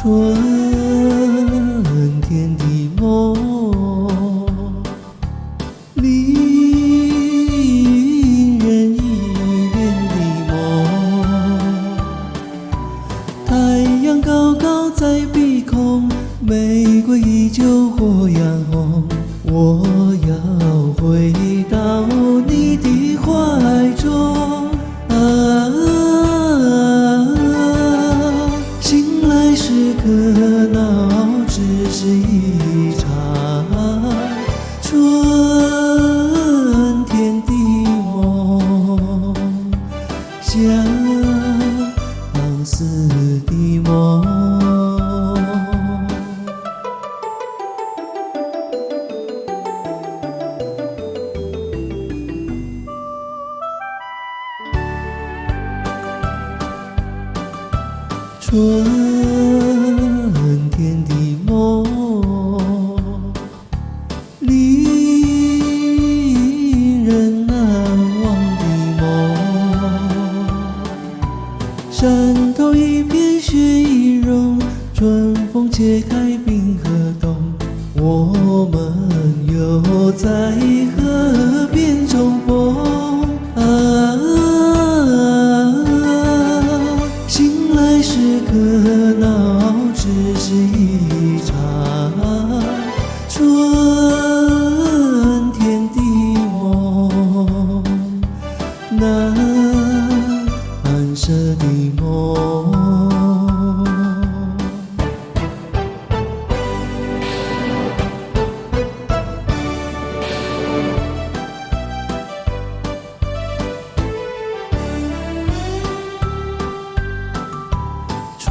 春天的梦，离人已远的梦。太阳高高在碧空，玫瑰依旧火样红。我要回到你的怀中。醒来时可恼，只是一场春天的梦，相思的梦。春天的梦，令人难忘的梦。山头一片雪已融，春风切开冰河冻。我们又在河边重逢。醒来时可恼，只是一场春天的梦，难舍的梦。春